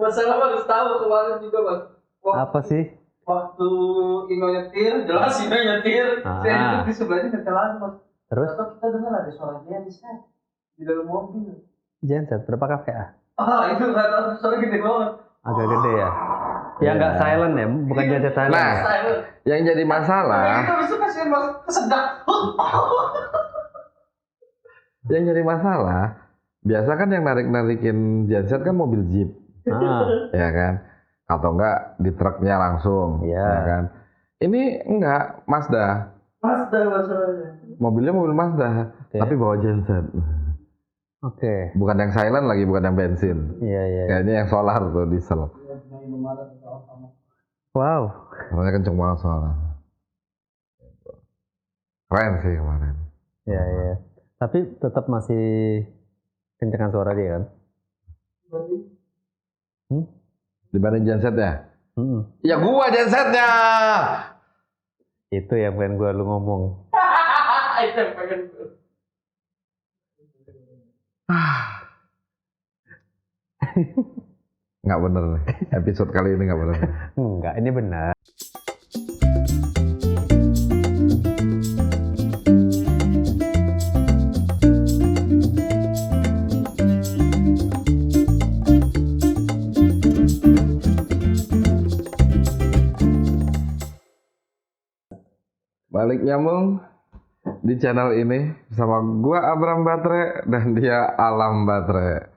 Masalah harus tahu kemarin juga mas. Apa sih? Waktu Ino nyetir, jelas Ino nyetir. Saya duduk di sebelahnya nyetelan mas. Terus? Atau kita dengar ada suara genset di dalam mobil. Genset berapa kVA? Itu nggak tahu suara gede banget. Agak gede ya. Ya nggak silent ya, bukan genset silent. Nah, ya? yang jadi masalah. Kita bisa kasih mas kesedak. Yang jadi masalah, biasa kan yang narik-narikin genset kan mobil Jeep. Ya kan? Atau enggak di truknya langsung, ya kan? Ini enggak, Mazda. Mazda masalahnya. Mobilnya mobil Mazda, tapi bawa genset. Bukan yang silent lagi, bukan yang bensin. Iya. Kayaknya yang solar tuh, diesel. Wow. Soalnya kenceng banget soalnya. Keren sih kemarin. Iya. Tapi tetap masih kencengan suara dia kan? Dibanding gensetnya? Ya gua gensetnya! Itu yang pengen gua lu ngomong. Itu yang pengen gua. Nggak bener nih, episode kali ini nggak bener. Enggak, ini benar. Balik nyambung di channel ini sama gua Abram Batre dan dia Alam Batre.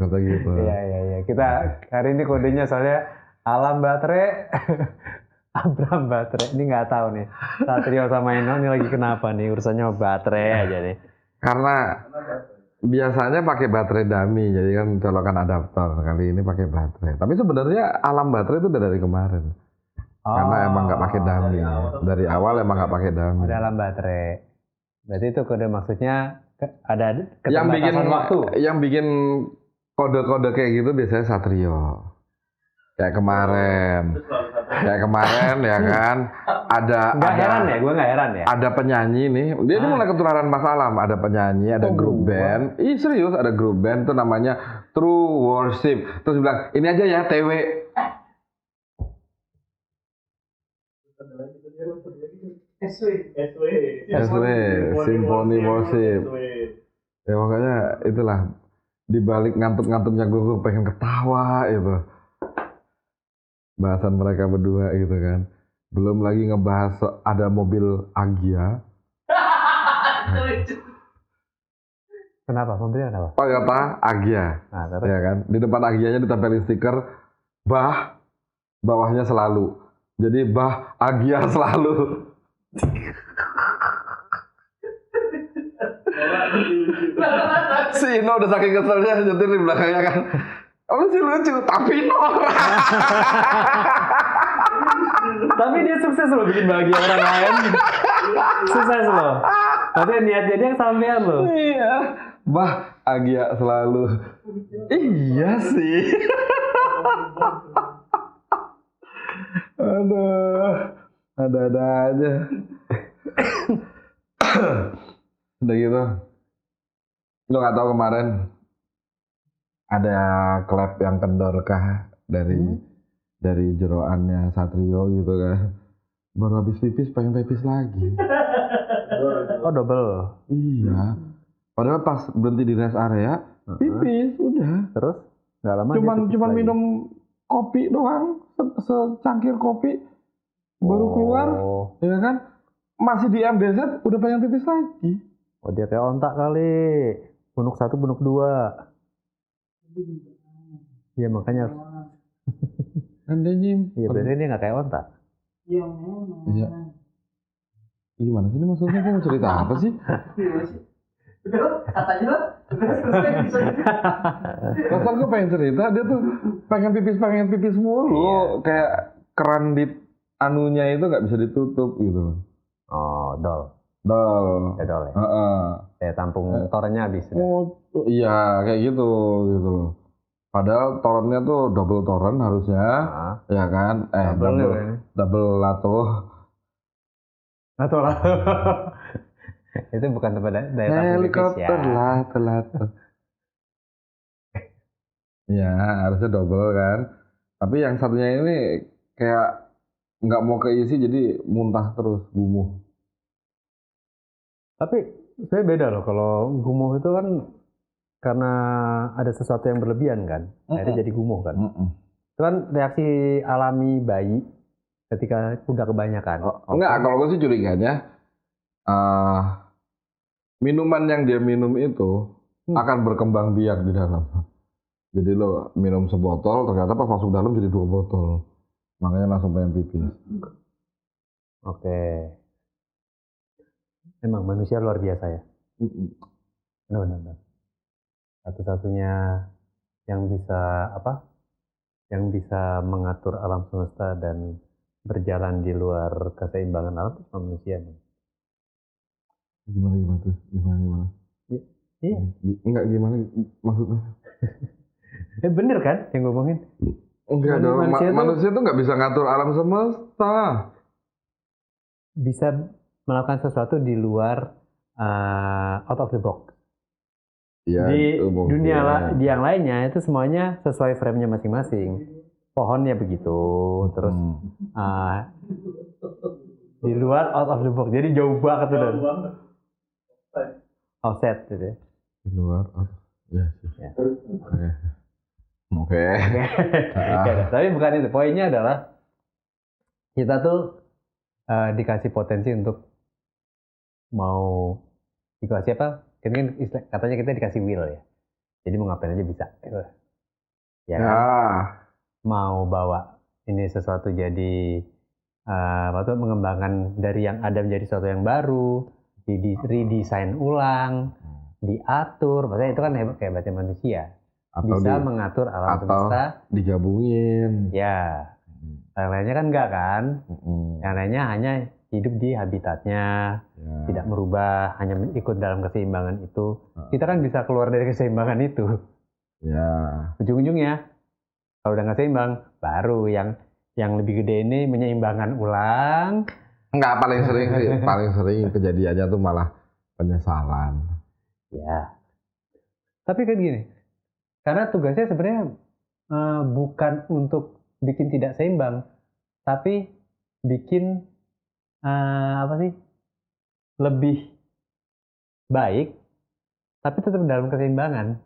Gitu. Iya. Kita hari ini kodenya soalnya Alam Batre, Abram Batre. Ini nggak tahu nih. Satrio sama Ino ini lagi kenapa nih urusannya baterai aja nih. Karena biasanya pakai baterai dummy, jadi kan colokan adaptor. Kali ini pakai baterai. Tapi sebenarnya Alam Batre itu udah dari kemarin. Karena emang nggak pakai dummy. Dari awal emang nggak pakai dummy. Ada Alam Batre. Berarti itu kode maksudnya ada keterbatasan waktu. Yang bikin kode-kode kayak gitu biasanya Satrio. Kayak kemarin ya kan. Nggak heran ya, gue nggak heran ya. Ada penyanyi nih, dia ini mulai ketularan Mas Alam. Ada penyanyi, ada grup band. Serius, ada grup band tuh namanya True Worship. Terus bilang, ini aja ya TW. SW, Symphony Worship. Ya makanya itulah, dibalik ngantuk-ngantuknya gue pengen ketawa itu. Bahasan mereka berdua gitu kan. Belum lagi ngebahas ada mobil Agya. Kenapa? Mobilnya kenapa? Toyota Agya. Ya kan. Di depan Agyanya ditempelin stiker bah, bawahnya selalu. Jadi bah Agya selalu. Si Ino udah saking keselnya nyetir di belakangnya kan. Oh sih lucu, tapi norak. Tapi dia sukses loh bikin bahagia orang lain. Sukses loh. Maksudnya niatnya dia kesampean loh. Iya. Bah, Agya selalu. Iya sih. Aduh. Ada-ada aja. Udah gitu. Lo gak tahu kemarin ada klep yang kendor kah dari jeroannya Satrio gitu kan. Baru habis pipis pengen pipis lagi. Oh double. Iya. Padahal pas berhenti di rest area pipis udah. Terus nggak lama cuman minum kopi doang, secangkir kopi baru keluar, ya kan? Masih di MDZ udah pengen pipis lagi. Oh dia kayak ontak kali. Bunuk 1, bunuk 2. Iya makanya. Kan dia nyim. Iya berarti dia nggak kayak ontak. Iya. Gimana sih ini maksudnya? Kamu cerita apa sih? Katanya lah. Masa gue pengen cerita, dia tuh pengen pipis mulu. Iya. Kayak keran di anunya itu nggak bisa ditutup gitu. Oh dol. Dol. Ya dol ya. Kayak tampung torennya habis. Oh iya kayak gitu loh. Padahal torennya tuh double toren harusnya, ya kan? Double lato. Itu bukan tempat daerah pipis ya. Helikopter lato. Ya, harusnya double kan. Tapi yang satunya ini kayak nggak mau keisi jadi muntah terus, gumuh. Tapi saya beda loh kalau gumuh itu kan karena ada sesuatu yang berlebihan kan, akhirnya jadi gumuh kan. Itu kan reaksi alami bayi ketika udah kebanyakan. Enggak, kalau gue sih curiganya minuman yang dia minum itu akan berkembang biak di dalam. Jadi lo minum sebotol, ternyata pas masuk dalam jadi 2 botol. Makanya langsung pengen pipis. Oke. Emang manusia luar biasa ya. Benar. Satu-satunya yang bisa yang bisa mengatur alam semesta dan berjalan di luar keseimbangan alam itu cuma manusia. Gimana tuh? Gimana? Iya. Enggak gimana maksudnya? Bener kan yang ngomongin? Enggak dong, manusia tuh nggak bisa ngatur alam semesta. Bisa melakukan sesuatu di luar out of the box. Ya, di dunia di yang lainnya itu semuanya sesuai frame-nya masing-masing. Pohonnya begitu, terus di luar out of the box. Jadi jauh banget udah. Offset gitu ya. Di luar, ya sih. Ya. Oke. Tapi bukan itu. Poinnya adalah kita tuh dikasih potensi untuk mau dikasih apa? Katanya kita dikasih will ya. Jadi mau ngapain aja bisa. Ya. Mau bawa ini sesuatu jadi mengembangkan dari yang ada menjadi sesuatu yang baru, redesign ulang, diatur. Maksudnya itu kan hebatnya manusia. Atau bisa mengatur alam semesta, digabungin. Ya, yang lainnya kan enggak kan? Yang lainnya hanya hidup di habitatnya, tidak merubah, hanya ikut dalam keseimbangan itu. Kita kan bisa keluar dari keseimbangan itu. Ya. Ujung-ujungnya, kalau udah nggak seimbang, baru yang lebih gede ini menyeimbangkan ulang. Enggak, paling sering kejadiannya tuh malah penyesalan. Ya. Tapi kan gini. Karena tugasnya sebenarnya bukan untuk bikin tidak seimbang, tapi bikin lebih baik, tapi tetap dalam keseimbangan,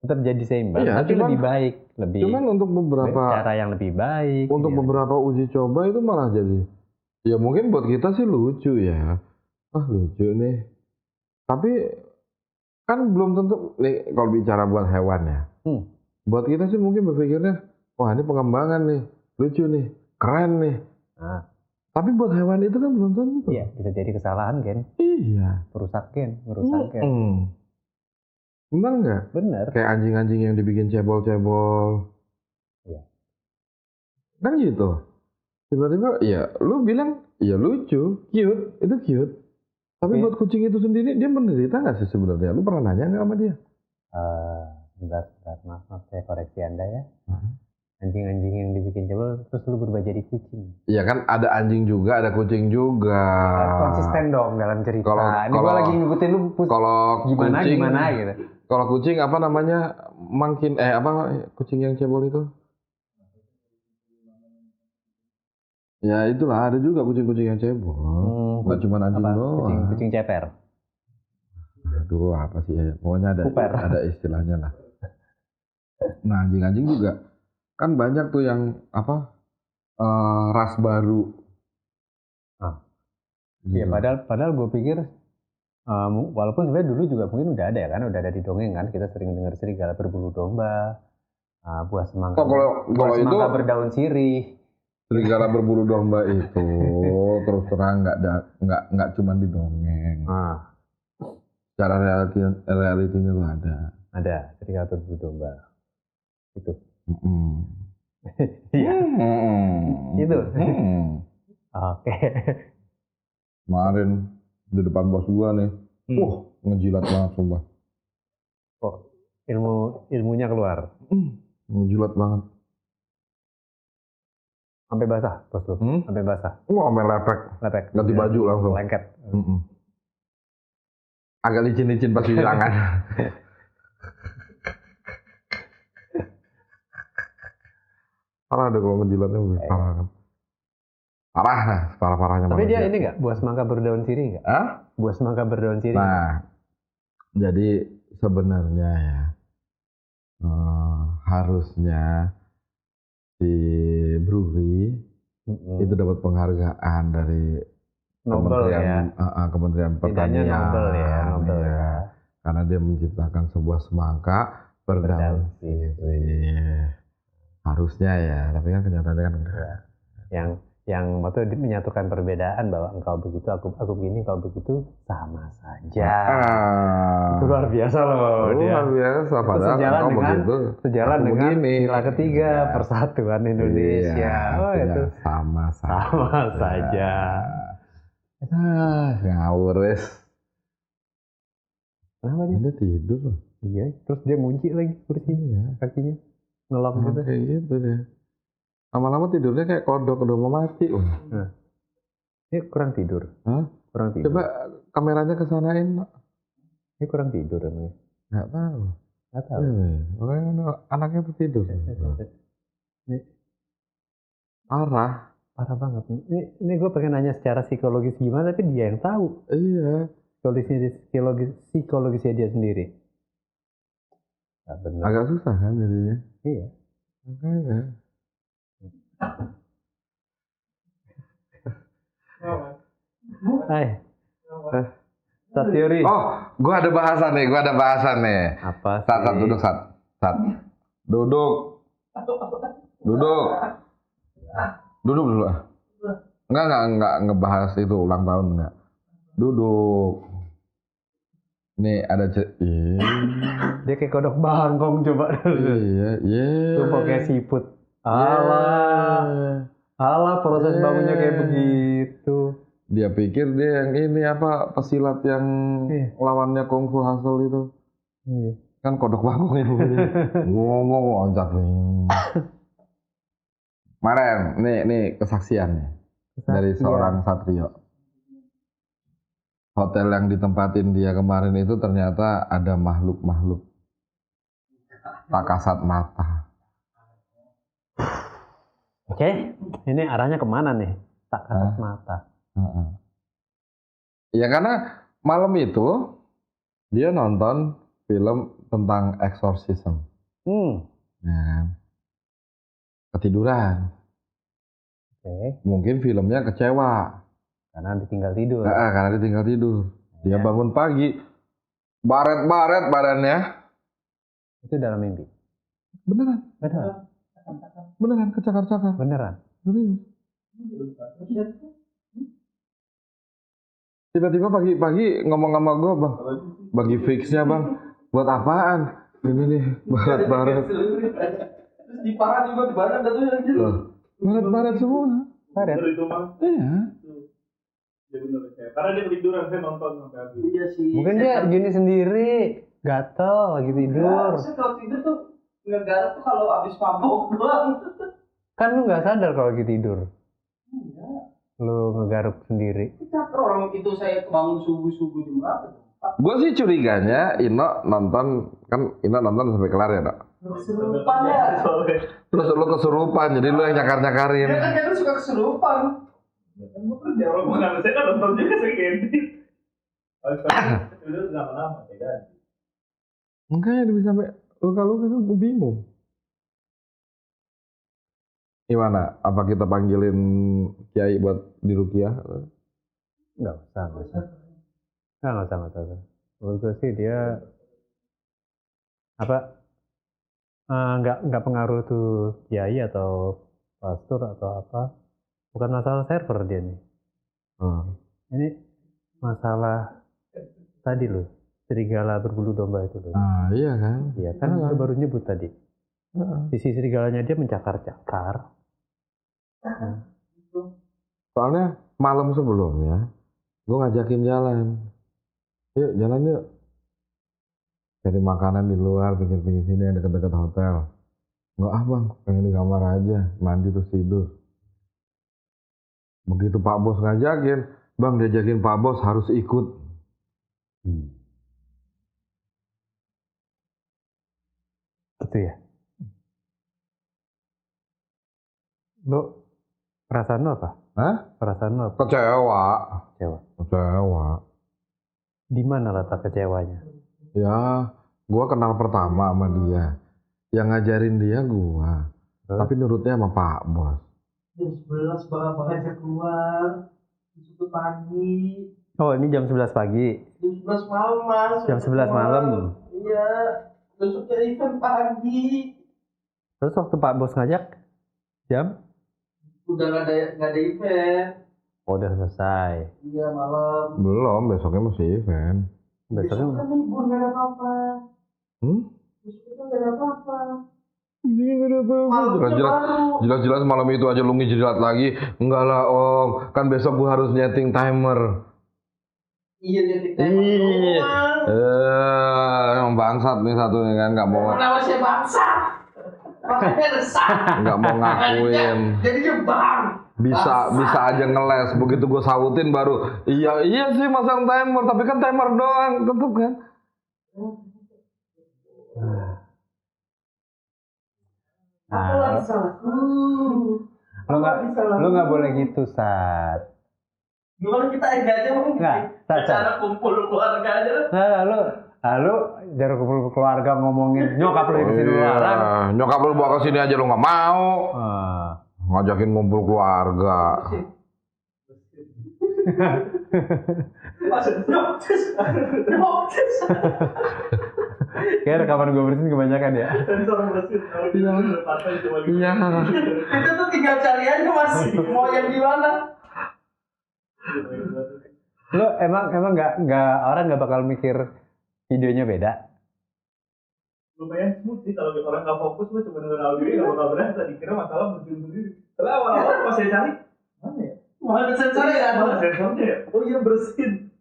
tetap jadi seimbang, tapi lebih baik, cuman untuk beberapa cara yang lebih baik. Untuk beberapa uji coba itu malah jadi, ya mungkin buat kita sih lucu ya, lucu nih, tapi kan belum tentu nih kalau bicara buat hewan ya. Buat kita sih mungkin berpikirnya, wah ini pengembangan nih, lucu nih, keren nih. Tapi buat hewan itu kan belum tentu. Iya, bisa jadi kesalahan kan. Iya. Merusak gen. Benar nggak? Benar. Kayak anjing-anjing yang dibikin cebol-cebol. Iya. Kan gitu. Tiba-tiba, ya lu bilang, ya lucu, cute, itu cute. Tapi buat kucing itu sendiri, dia menderita nggak sih sebenarnya? Lu pernah nanya nggak sama dia? Bentar, maaf saya koreksi Anda ya. Anjing-anjing yang dibikin cebol, terus lu berubah jadi kucing. Iya kan, ada anjing juga, ada kucing juga. Konsisten dong dalam cerita. Ini gua lagi ngikutin lu gimana gitu. Kalau kucing apa namanya? Kucing yang cebol itu? Ya itulah, ada juga kucing-kucing yang cebol. Nggak cuma anjing doang. Kucing ceper. Aduh, apa sih ya? Pokoknya ada istilahnya lah. Nah, anjing-anjing juga kan banyak tuh yang ras baru. Iya, padahal gue pikir walaupun sebenarnya dulu juga mungkin udah ada ya kan, udah ada di dongeng kan, kita sering dengar serigala berbulu domba, buah semangka, semangka berdaun sirih. Serigala berbulu domba itu terus terang nggak cuma di dongeng. Secara realitinya tuh ada. Ada serigala berbulu domba. Itu. Iya. Itu. Oke. Kemarin di depan bos gua nih. Ngejilat banget sumpah. Ilmunya keluar. Ngejilat banget. Sampai basah, bos lu. Sampai basah. Sampai lepek. Ganti baju langsung. Lengket. Agak licin-licin pas di tangan. Parah deh kalau menjilatnya lebih parah kan. Parah nah, parah-parahnya Tapi dia manusia. ini nggak, buah semangka berdaun sirih nggak? Hah? Buah semangka berdaun sirih. Nah, jadi sebenarnya ya harusnya si Brewery itu dapat penghargaan dari Nobel ya. Kementerian Setidaknya Pertanian. Nobel ya, Nobel Iya. ya. Karena dia menciptakan sebuah semangka berdaun sirih. Harusnya ya, tapi kan kenyataannya kan enggak. Yang waktu menyatukan perbedaan bahwa engkau begitu, aku begini, engkau begitu, sama saja. Itu luar biasa loh dia. Luar biasa, Itu padahal sejalan engkau dengan begitu, sejalan aku dengan begini. sila ketiga Iya. persatuan Indonesia. Iya, Oh artinya itu sama saja. Ngawur wes. Kenapa dia? Dia tidur loh. Iya, terus dia ngunci lagi kursinya, kakinya ngelok gitu. Kayak gitu deh. Lama-lama tidurnya kayak kodok udah mau mati. Nah, ini kurang tidur. Hah? Kurang tidur. Coba kameranya kesanain. Ini kurang tidur namanya. Nggak tahu. Nggak tahu. Makanya anaknya tuh tidur. Ini Parah. parah banget nih. Ini gue pengen nanya secara psikologis gimana, tapi dia yang tahu. Iya. Psikologisnya dia sendiri. Nggak benar. Agak susah kan jadinya. Iya. Makanya. Hai. Sat teori. Oh, gua ada bahasan nih. Apa sih? Sat, duduk, Sat. Duduk. Duduk dulu. Enggak ngebahas itu ulang tahun enggak. Duduk. Nih ada Dia kayak kodok bangkong coba dulu. Iya. Sumpah kayak siput. Alah proses bangunnya kayak begitu. Dia pikir dia yang ini apa pesilat yang lawannya Kungfu Hustle itu. Iya. Kan kodok bangkong itu. Ngomong loncat nih. Kemarin nih kesaksian nih dari seorang satrio. Hotel yang ditempatin dia kemarin itu ternyata ada makhluk-makhluk tak kasat mata. Oke, ini arahnya kemana nih? Tak kasat mata. Ya karena malam itu dia nonton film tentang exorcism. Ya kan? Ketiduran. Oke. Mungkin filmnya kecewa. Karena ditinggal tidur. Karena dia tinggal tidur. Dia bangun pagi, baret-baret badannya. Itu dalam mimpi. Beneran, kecakar-cakar. Beneran. Serius. Tiba-tiba pagi-pagi ngomong sama gue, Bang. Bagi fixnya, Bang. Buat apaan? Ini nih, baret-baret. Terus di paha juga di badan ada tuh yang gitu. Baret-baret semua. Baret. Iya. Ya bener ya. Karena dia ketiduran, saya nonton sampai habis. Iya sih. Mungkin dia gini sendiri, gatel lagi tidur. Saya kalau tidur tuh ngegarap tuh kalau abis mabuk doang. Kan lu nggak sadar kalau lagi tidur. Enggak. Lu ngegaruk sendiri. Capek orang itu saya bangun subuh jam berapa tuh? Gue sih curiganya Ino nonton sampai kelar ya, Dok? Kesurupan ya. Terus lu kesurupan, jadi lu yang nyakar-nyakarin. Dia kan kadang suka kesurupan. Kan gue kerja, orang bukan saya kan nonton juga segini. Habis itu lama-lama, ya kan? Makanya dia bisa sampai luka-luka kan gue bingung. Gimana? Apa kita panggilin Kiai buat diruqyah? Nggak usah. Menurut gue sih dia nggak pengaruh tuh kiai atau pastor atau apa. Bukan masalah server dia nih. Ini masalah tadi loh, serigala berbulu domba itu loh. Iya kan? Iya kan itu baru nyebut tadi. Sisi serigalanya dia mencakar-cakar. Soalnya malam sebelumnya gue ngajakin jalan. Yuk jalan yuk. Cari makanan di luar, pinggir-pinggir sini yang dekat-dekat hotel. Nggak Bang, pengen di kamar aja, mandi terus tidur. Begitu Pak Bos ngajakin, Bang diajakin Pak Bos harus ikut. Gitu ya. Lu perasaan lu apa? Hah? Perasaan lu apa? Kecewa. Kecewa. Kecewa. Di mana letak kecewanya? Ya, gua kenal pertama sama dia. Yang ngajarin dia gua. Tapi nurutnya sama Pak Bos. Jam 11 bakal ngajak keluar. Besok pagi. Oh, ini jam 11 pagi. Jam 11 malam, Mas. Jam 11 malam. Iya. Besoknya event pagi. Terus waktu Pak Bos ngajak jam? Udah nggak ada event. Oh, udah selesai. Iya, malam. Belum, besoknya masih event. Besok kan libur, nggak ada apa-apa. Besok kan nggak ada apa-apa. Malamnya baru. Jelas-jelas malam itu aja lu ngejilat lagi. Enggak lah om, kan besok gua harus nyeting timer. Iya, jadi timer doang. Emang bangsat nih satu nih kan, nggak mau. Kenapa saya bangsa? Makanya resah. Nggak mau ngakuin. Jadinya bang. Bisa aja ngeles. Begitu gue sautin baru. Iya sih masang timer, tapi kan timer doang, tetep kan. Apa salahku? Lu nggak boleh gitu, Sat. Gimana kita aja mungkin cara kumpul keluarga aja. Lalu dari kumpul keluarga ngomongin nyokap lu kesini larang. Nyokap lu bawa kesini aja lu nggak mau. Ngajakin ngumpul keluarga. Kayak rekaman gue bersin kebanyakan ya. Sensor bersin. Iya. Itu tuh tinggal cari aja Mas. Mau yang gimana? Lu emang nggak orang nggak bakal mikir videonya beda. Lumayan smooth sih kalau orang nggak fokus lu cuma denger audio nggak bakal berasa dikira masalah bersin sendiri. Karena awal-awal pas saya cari mana ya? Mana sensornya ya? Mana sensornya ya? Oh iya bersin.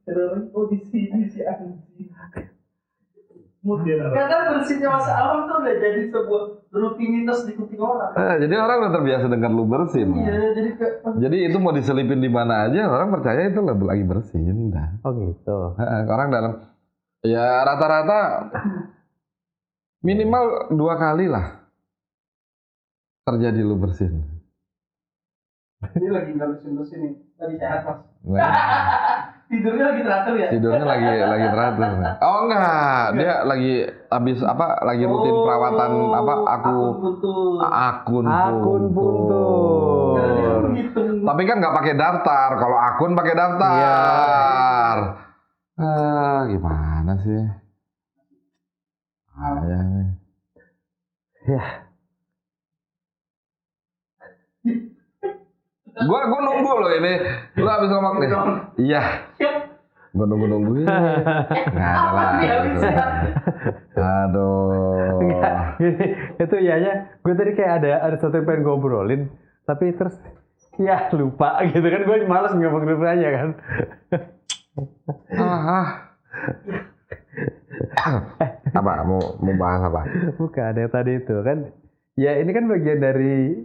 Oh di sini si anjing. Smooth ya. Kadang bersihnya Mas Alham tuh udah jadi sebuah rutinitas di kuping orang. Jadi orang udah terbiasa dengar lu bersin. Iya, jadi kayak Jadi itu mau diselipin di mana aja orang percaya itu lagi bersin dah. Oh gitu. Orang dalam ya rata-rata minimal 2 kali lah terjadi lu bersin. ini lagi nggak bersin nih, lagi sehat Mas. Nah, Tidurnya lagi teratur ya? tidurnya lagi teratur. Oh enggak, dia lagi habis lagi rutin perawatan akun puntur. Tapi kan nggak pakai daftar. Kalau akun pakai daftar. Gimana sih? Ya. Gua nunggu loh ini. Lu habis ngomong nih. Iya. Gua nungguin. Nggak ada lah. Aduh. Itu iyanya. Gue tadi kayak ada sesuatu yang pengen gue obrolin, tapi terus ya lupa gitu kan. Gue malas ngomong aja kan. Apa mau bahas apa? Bukan yang tadi itu kan. Ya ini kan bagian dari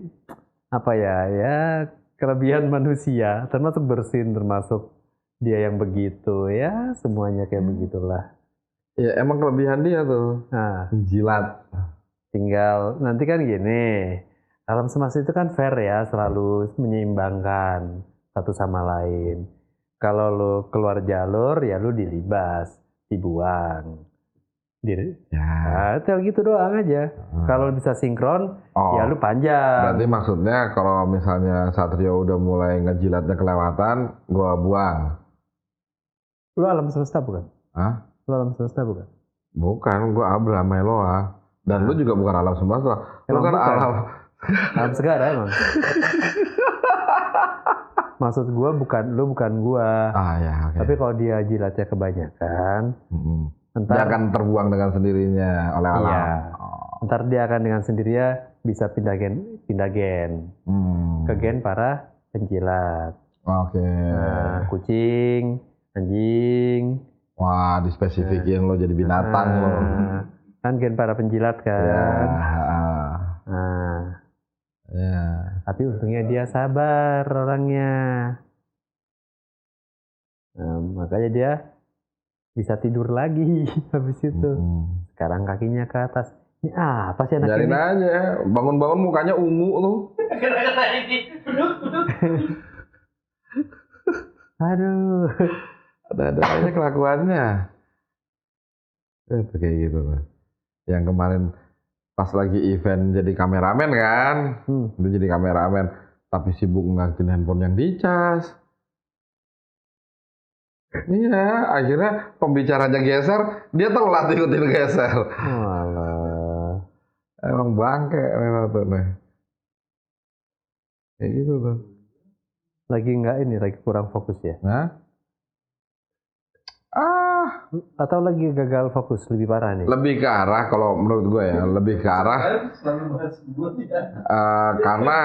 apa ya kelebihan manusia, termasuk bersin, termasuk dia yang begitu ya, semuanya kayak begitulah. Ya emang kelebihan dia tuh. Nah, jilat. Tinggal nanti kan gini, alam semesta itu kan fair ya, selalu menyeimbangkan satu sama lain. Kalau lu keluar jalur ya lu dilibas, dibuang. Nah, tel gitu doang aja. Kalau bisa sinkron, ya lu panjang. Berarti maksudnya kalau misalnya Satrio udah mulai ngejilatnya kelewatan, gua buang. Lu alam semesta bukan? Hah? Lu alam semesta bukan? Bukan, gua Abraham Eloa. Dan lu juga bukan alam semesta. Lu kan alam segara emang. Maksud gua lu bukan gua. Ya, okay. Tapi kalau dia jilatnya kebanyakan, dia akan terbuang dengan sendirinya oleh alam. Iya. Ntar dia akan dengan sendirinya bisa pindah gen ke gen para penjilat. Oke. Nah, kucing, anjing. Wah, dispesifikin lo jadi binatang lo. Kan gen para penjilat kan. Ya. Tapi untungnya dia sabar orangnya. Makanya dia bisa tidur lagi habis itu. Sekarang kakinya ke atas. Ini apa sih anak Biarin ini? aja, bangun-bangun mukanya ungu tuh. Gara-gara ini. Duduk. Aduh. Ada aja kelakuannya. Itu kayak gitu tuh. Yang kemarin pas lagi event jadi kameramen kan, dia jadi kameramen, tapi sibuk ngeliatin handphone yang dicas. Iya, akhirnya pembicaranya geser, dia telat ikutin geser. Walah. Emang bangke memang tuh nih. Kayak gitu tuh. Lagi kurang fokus ya? Nah, Atau lagi gagal fokus lebih parah nih? lebih ke arah kalau menurut gue ya, lebih ke arah Selalu bahas gue ya. karena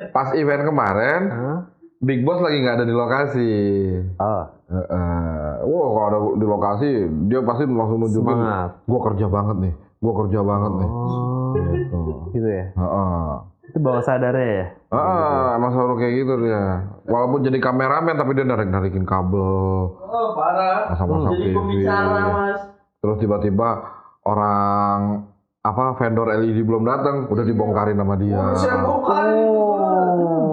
pas event kemarin Hah? Big Boss lagi nggak ada di lokasi. Oh, Wah, kalau ada di lokasi dia pasti langsung nunjukin, semangat. gue kerja banget nih. Oh, Gitu. gitu ya? Heeh. Itu bawah sadarnya ya? Emang selalu kayak gitu dia. Walaupun jadi kameramen tapi dia narik-narikin kabel, Oh, parah. masang-masang Jadi TV. pembicara, Mas. Terus tiba-tiba orang vendor LED belum datang, udah dibongkarin sama dia. Saya bongkarin juga.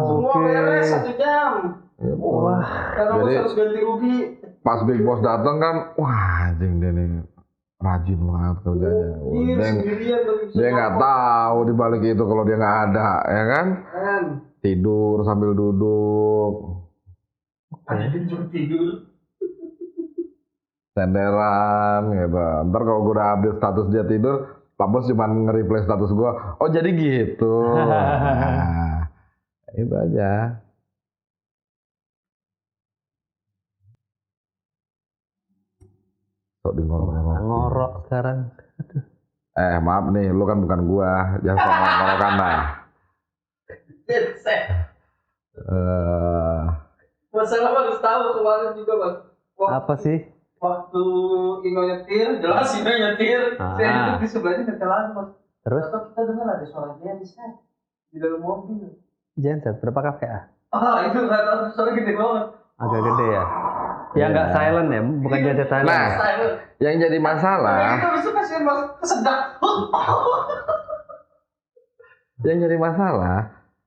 Semua oke. beres 1 jam. Ya, Wah, Karena Jadi- harus ganti rugi. pas Big Boss datang kan, wah anjing dia nih rajin banget kerjanya. Iya, Dia sendirian tapi bisa dia nggak ngomong. tahu di balik itu kalau dia nggak ada, ya kan? Kan. Tidur sambil duduk, Ada yang tidur. senderan gitu. Ntar kalau gue udah update status dia tidur, Pak Bos cuma nge-replay status gue. Oh jadi gitu. Nah, itu aja. Sok di ngorok-ngorok. ngorok sekarang. Maaf nih, lu kan bukan gua, jangan sok ngorok-ngorokan lah. Set. Eh, Masalah harus tahu kemarin juga, Mas. Apa sih? Waktu Ino nyetir, jelas Ino nyetir. Ah. Saya duduk di sebelahnya nyetir lagi, Mas. Terus? Atau kita dengar ada suara genset di dalam mobil. Genset, berapa KVA? Itu nggak tahu, suara gede banget. Agak gede ya? Ya nggak silent ya? Bukan genset silent Nah. ya? Silent. yang jadi Tapi masalah, kita bisa kasihan, Mas. Kesedak.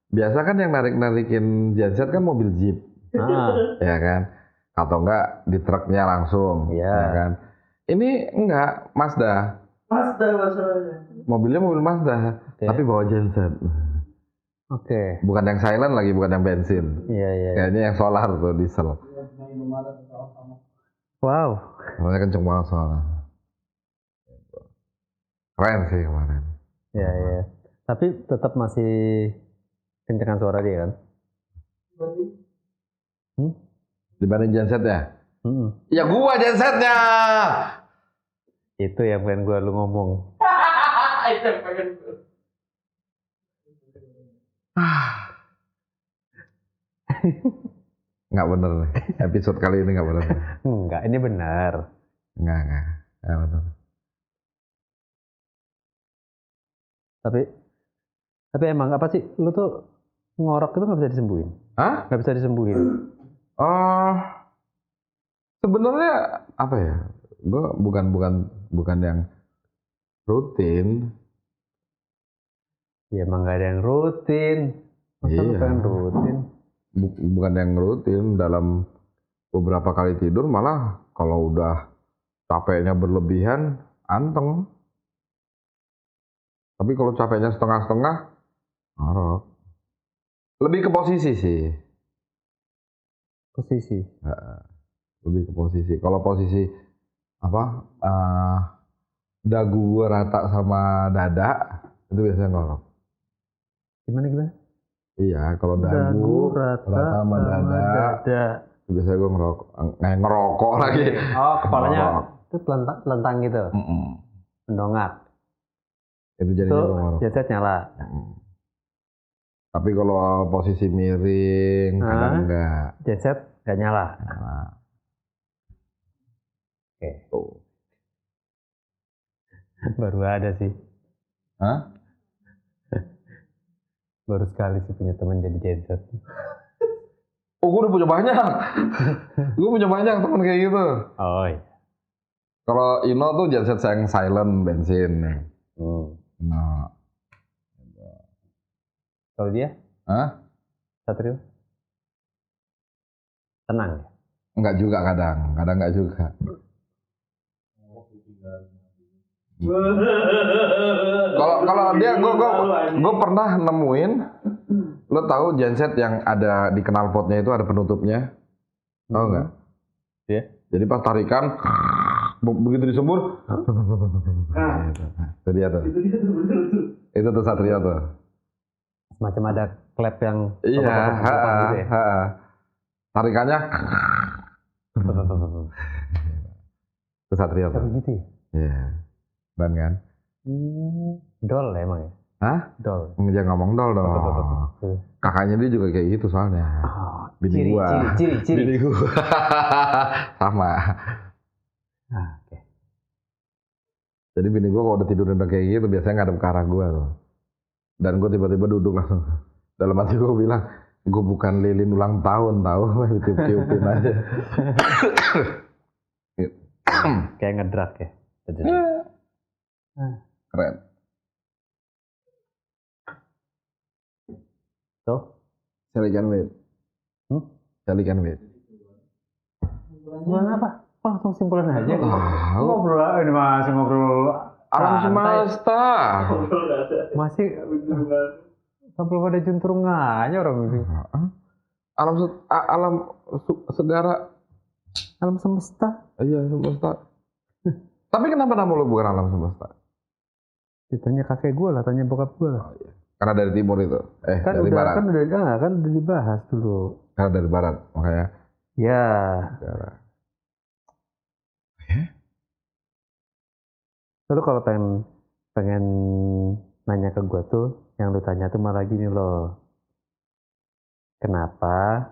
biasa kan yang narik-narikin genset kan mobil Jeep, Ah, ya kan? Atau enggak di truknya langsung, Iya. ya kan? Ini enggak, Mazda. Mazda masalahnya. Mobilnya mobil Mazda, Oke. tapi bawa genset. Oke. Bukan yang silent lagi, bukan yang bensin. Iya, iya. Kayaknya yang solar tuh, diesel. Wow. Soalnya kenceng banget soalnya. Keren sih kemarin. Iya, iya. Tapi tetap masih kencengan suara dia kan? Dibanding genset ya? Mm-mm. Ya gua gensetnya! Itu yang pengen gue lu ngomong. Itu yang pengen gue. Nggak bener nih. Episode kali ini nggak bener. Enggak, ini benar. Nggak bener. Tapi emang apa sih? Lu tuh ngorok itu nggak bisa disembuhin? Hah? Nggak bisa disembuhin? Oh, sebenarnya apa ya? Gue bukan yang rutin. Ya emang nggak ada yang rutin. Masa lu Iya. pengen rutin? Bukan yang rutin, dalam beberapa kali tidur malah kalau udah capeknya berlebihan anteng. Tapi kalau capeknya setengah-setengah ngorok. Lebih ke posisi sih. Posisi. Lebih ke posisi. Kalau posisi dagu gue rata sama dada itu biasanya ngorok. Gimana? Iya, kalau dagu rata sama dada. Biasanya gue ngerokok lagi. Oh, kepalanya Ngorok. itu telentang gitu. Mendongak. Itu jadinya Itu gue ngorok. genset nyala. Tapi kalau posisi miring kadang enggak. Genset nggak nyala. Nah, Oke. tuh. Baru ada sih. Hah? Baru sekali sih punya teman jadi genset. Oh, gue udah punya banyak. Gue punya banyak teman kayak gitu. Oh iya. Kalau Ino tuh genset yang silent bensin. Nah, Kalau dia? hah? Satrio? Tenang ya? Enggak juga kadang enggak juga. Kalau dia gue pernah nemuin, lo tahu genset yang ada di knalpotnya itu ada penutupnya, tahu nggak? Iya. Jadi pas tarikan, begitu disembur, itu dia tuh. Itu tuh Satria tuh. Semacam ada klep yang Iya, lepas gitu ya? Tarikannya, itu Satria tuh. Begitu ya? Iya, ban kan? Dol emang ya? Hah? Dol. Jangan ngomong dol dong. Kakaknya dia juga kayak gitu soalnya. Bini gua. Ciri. Bini gua. Sama. Oke. Jadi bini gua kalau udah tidur udah kayak gitu biasanya ngadep ke arah gua tuh. Dan gua tiba-tiba duduk langsung. Dalam hati gua bilang, gua bukan lilin ulang tahun tahu, tiup-tiupin aja. Kayak ngedrak ya? Keren. Tuh? Silicon Wade. Silicon Wade. Simpulan apa? Oh, langsung simpulan aja. Wow. Ngobrol, ini masih ngobrol Alam santai. semesta. Masih belum ada juntrungannya orang ini. Alam segara. Alam semesta. Iya, semesta. Tapi kenapa nama lu bukan alam semesta? Ditanya kakek gue lah, tanya bokap gue lah. Oh, iya. Karena dari timur itu. Kan dari udah, barat. kan udah dibahas dulu. Karena dari barat, makanya. Ya. Segara. Lalu kalau pengen nanya ke gue tuh, yang lu tanya tuh malah gini loh. Kenapa?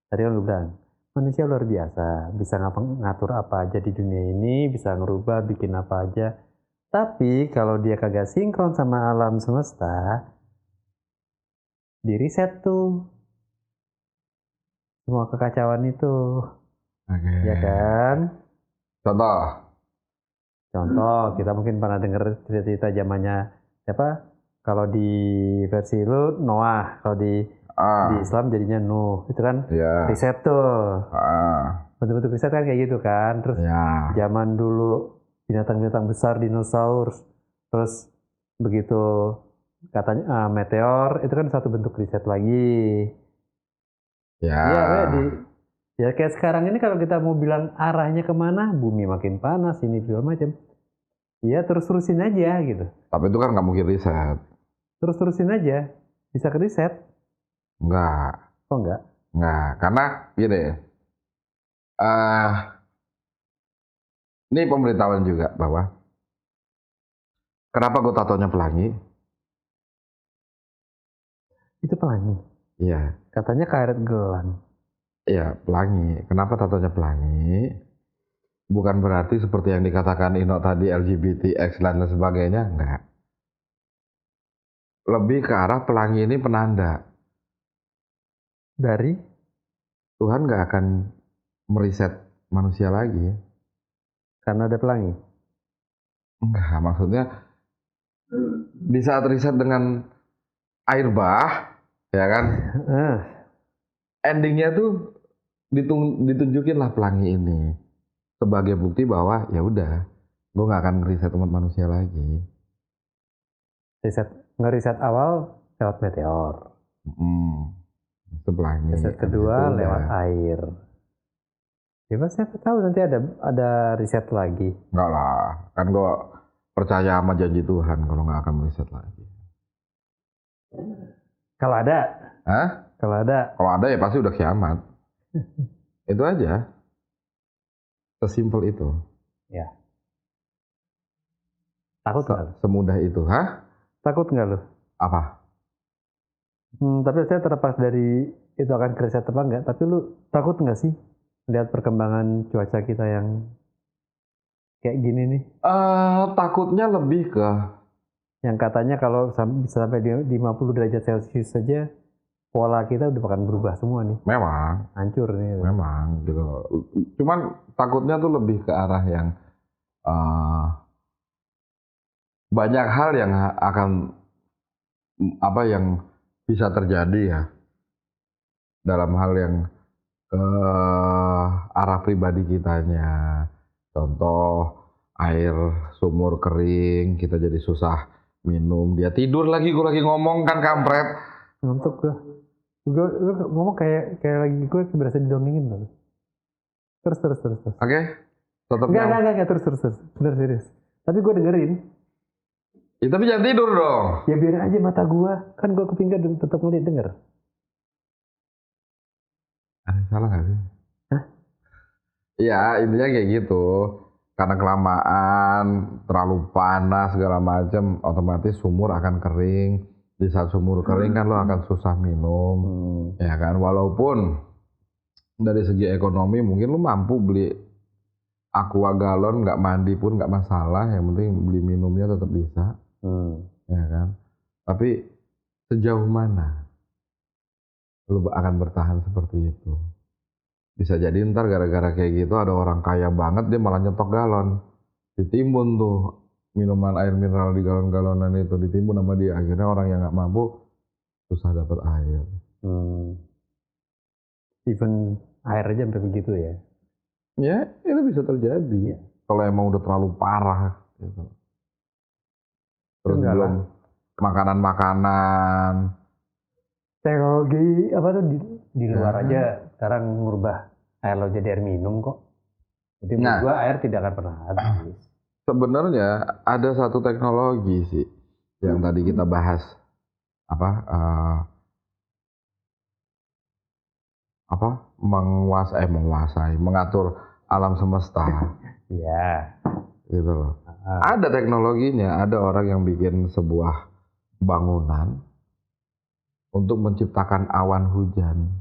Tadi kan lu bilang, manusia luar biasa, bisa ngatur apa aja di dunia ini, bisa ngerubah, bikin apa aja. Tapi kalau dia kagak sinkron sama alam semesta, di reset tuh semua kekacauan itu. Oke. Ya kan? Contoh, kita mungkin pernah dengar cerita zamannya siapa? Kalau di versi lu Noah, kalau di Islam jadinya Nuh, itu kan riset tuh. Bentuk-bentuk riset kan kayak gitu kan. Terus zaman dulu binatang-binatang besar, dinosaurus, terus begitu katanya meteor, itu kan satu bentuk riset lagi. Ya kayak sekarang ini kalau kita mau bilang arahnya kemana, bumi makin panas, ini segala macam. Ya terus-terusin aja gitu. Tapi itu kan nggak mungkin riset. Terus-terusin aja, bisa ke riset. Enggak. Kok enggak? Enggak, karena gini. Ini pemberitahuan juga bahwa kenapa gue tatonya pelangi? Itu pelangi. Iya. Katanya karet gelang. Iya, pelangi. Kenapa tatonya pelangi? Bukan berarti seperti yang dikatakan Ino tadi LGBT, X dan lain sebagainya, enggak. Lebih ke arah pelangi ini penanda. Dari? Tuhan nggak akan meriset manusia lagi. Karena ada pelangi? Enggak, maksudnya di saat riset dengan air bah, ya kan? Endingnya tuh ditunjukin lah pelangi ini sebagai bukti bahwa ya udah, gue nggak akan ngeriset umat manusia lagi. Ngeriset awal lewat meteor. Itu pelangi. Riset kedua lewat air. Ya pasti aku tahu nanti ada riset lagi. Enggak lah, kan gue percaya sama janji Tuhan kalau nggak akan meriset lagi. Kalau ada? Hah? Kalau ada ya pasti udah kiamat. Itu aja. Sesimpel itu. Ya. Takut nggak? Semudah itu, hah? Takut nggak lu? Apa? Tapi saya terlepas dari itu akan riset apa enggak, tapi lu takut nggak sih lihat perkembangan cuaca kita yang kayak gini nih? Takutnya lebih ke yang katanya kalau bisa sampai 50 derajat Celcius saja pola kita udah akan berubah semua nih. Memang. Hancur nih. Memang gitu. Cuman takutnya tuh lebih ke arah yang banyak hal yang akan yang bisa terjadi ya dalam hal yang ke arah pribadi kitanya. Contoh air sumur kering, kita jadi susah minum. Dia tidur lagi, gue lagi ngomong kan kampret. Ngantuk gue. Gue ngomong kayak lagi gue berasa didongengin loh. Terus. Oke? Tetap Enggak, terus. Bener serius. Tapi gue dengerin. Ya, tapi jangan tidur dong. Ya biarin aja mata gue. Kan gue kuping gue tetap ngeliat denger. Salah gak sih? Hah? Ya intinya kayak gitu. Karena kelamaan, terlalu panas segala macam, otomatis sumur akan kering. Di saat sumur kering kan lo akan susah minum. Ya kan, walaupun dari segi ekonomi mungkin lo mampu beli aqua galon, nggak mandi pun nggak masalah. Yang penting beli minumnya tetap bisa. Ya kan. Tapi sejauh mana lo akan bertahan seperti itu? Bisa jadi ntar gara-gara kayak gitu ada orang kaya banget dia malah nyetok galon, ditimbun tuh minuman air mineral di galon-galonan itu, ditimbun sama dia. Akhirnya orang yang nggak mampu susah dapat air. Even air aja sampai begitu ya? Ya itu bisa terjadi ya. Kalau emang udah terlalu parah gitu. Terus belum makanan-makanan, teknologi apa tuh di luar aja sekarang ngubah air lo jadi air minum kok. Jadi menurut gua air tidak akan pernah habis. Sebenarnya ada satu teknologi sih yang tadi kita bahas menguasai, mengatur alam semesta. Iya. Gitu loh. Ada teknologinya, ada orang yang bikin sebuah bangunan untuk menciptakan awan hujan.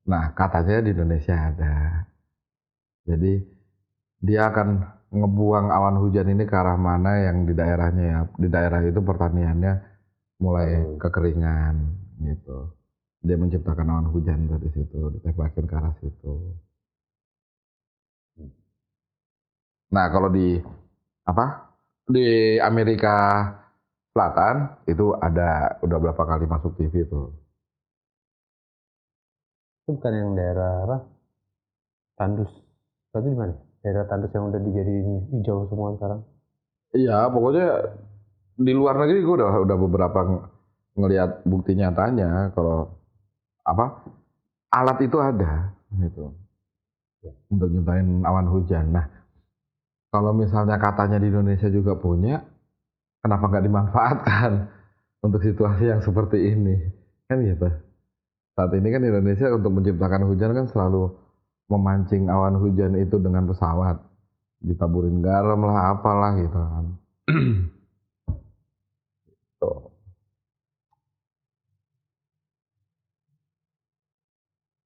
Nah, katanya di Indonesia ada. Jadi dia akan ngebuang awan hujan ini ke arah mana yang di daerahnya ya. Di daerah itu pertaniannya mulai kekeringan gitu. Dia menciptakan awan hujan dari situ, ditembakin ke arah situ. Nah, kalau di Amerika Selatan itu ada udah berapa kali masuk TV tuh. Itu bukan yang daerah Tandus. Itu di mana? Daerah Tandus yang udah dijadiin hijau semua sekarang. Iya, pokoknya di luar negeri gue udah beberapa ngelihat bukti nyatanya kalau alat itu ada gitu untuk nyiptain awan hujan. Nah, kalau misalnya katanya di Indonesia juga punya, kenapa nggak dimanfaatkan untuk situasi yang seperti ini? Kan gitu. Saat ini kan Indonesia untuk menciptakan hujan kan selalu memancing awan hujan itu dengan pesawat. Ditaburin garam lah, apalah gitu kan. Tuh.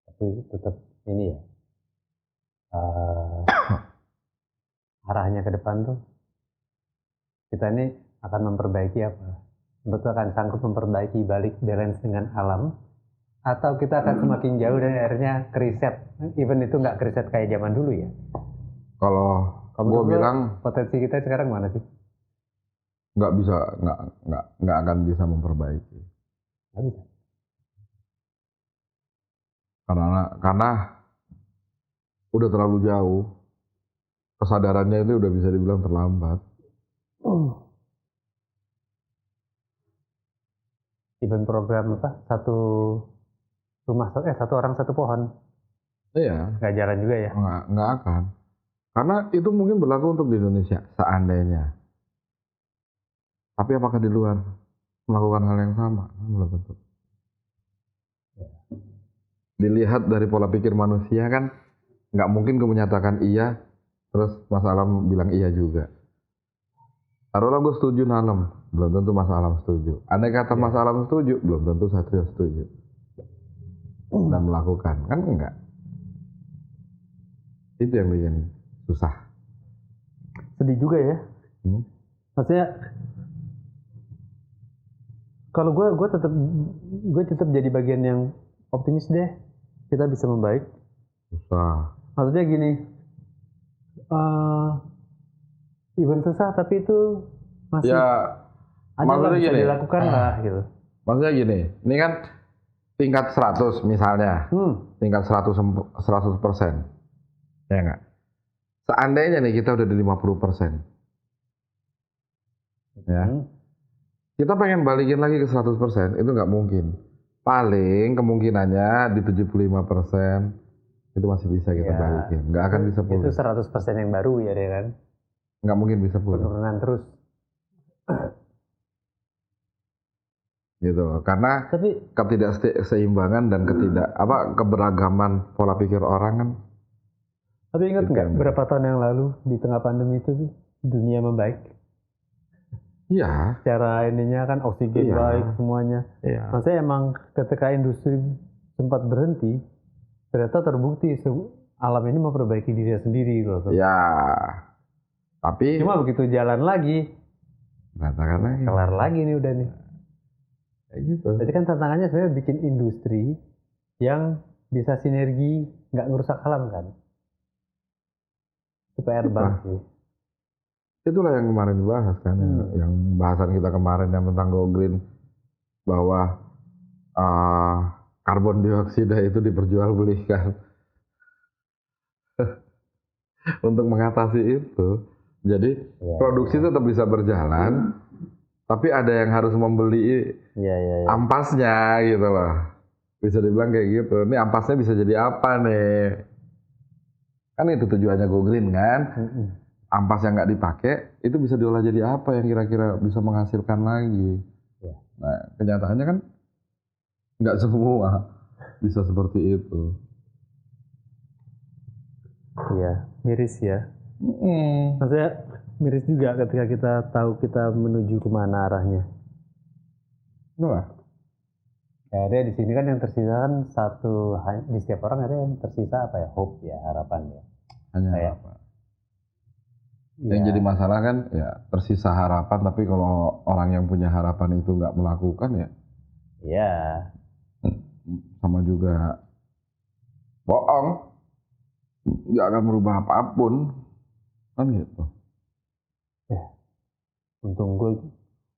Tapi tetap ini ya. Arahnya ke depan tuh kita ini akan memperbaiki apa? Betul akan sanggup memperbaiki balik balance dengan alam, atau kita akan semakin jauh dan akhirnya keriset, even itu nggak keriset kayak zaman dulu ya? Kalau gue bilang potensi kita sekarang mana sih? nggak akan bisa memperbaiki. Nggak bisa. Karena udah terlalu jauh. Kesadarannya itu udah bisa dibilang terlambat. Even program satu orang satu pohon. Iya. Nggak jalan juga ya? Nggak akan. Karena itu mungkin berlaku untuk di Indonesia seandainya. Tapi apakah di luar melakukan hal yang sama? Belum tentu. Dilihat dari pola pikir manusia kan nggak mungkin gue menyatakan iya terus Mas Alam bilang iya juga. Taruhlah gue setuju nanam, belum tentu Mas Alam setuju. Andai kata Mas Alam setuju, belum tentu Satrio setuju. Dan melakukan, kan enggak. Itu yang bikin susah. Sedih juga ya. Maksudnya kalau gue tetap jadi bagian yang optimis deh. Kita bisa membaik. Susah. Maksudnya gini, even susah tapi itu masih Ya, ada lah maksudnya bisa gini. dilakukan lah gitu. Maksudnya gini, ini kan tingkat 100 misalnya, tingkat 100%, ya nggak? Seandainya nih kita udah di 50%, ya, kita pengen balikin lagi ke 100%, itu nggak mungkin. Paling kemungkinannya di 75% itu masih bisa kita Ya, balikin, nggak akan bisa Itu pulih. 100% yang baru ya deh kan. Nggak mungkin bisa pulih, Penurunan terus. gitu loh. Karena Tapi ketidakseimbangan dan keberagaman pola pikir orang kan. ingat Itu nggak yang berapa tahun yang lalu di tengah pandemi itu dunia membaik. Iya, Secara ininya kan oksigen Iya. baik semuanya. iya. Maksudnya emang ketika industri sempat berhenti, ternyata terbukti alam ini memperbaiki diri sendiri loh. Ya, tapi Cuma begitu jalan lagi, katakan lagi, kelar lagi nih udah nih. kayak gitu. Jadi kan tantangannya sebenarnya bikin industri yang bisa sinergi, nggak ngerusak alam kan. Itu PR banget sih. Itulah yang kemarin dibahas kan, yang bahasan kita kemarin yang tentang Go Green, bahwa karbon dioksida itu diperjualbelikan untuk mengatasi itu. Jadi produksi tetap bisa berjalan, tapi ada yang harus membeli Iya. ampasnya gitu loh. Bisa dibilang kayak gitu. Ini ampasnya bisa jadi apa nih? Kan itu tujuannya Go Green kan. Ampas yang nggak dipakai itu bisa diolah jadi apa yang kira-kira bisa menghasilkan lagi. Ya. Nah, kenyataannya kan nggak semua bisa seperti itu. Iya, miris ya. Maksudnya miris juga ketika kita tahu kita menuju kemana arahnya. Nah, Ada di sini kan yang tersisa kan di setiap orang ada yang tersisa apa ya, hope ya, harapan ya. hanya Kayak- apa? Ya, Yang jadi masalah kan ya tersisa harapan, tapi kalau orang yang punya harapan itu nggak melakukan ya Iya. sama juga bohong, nggak akan merubah apapun kan gitu. Untung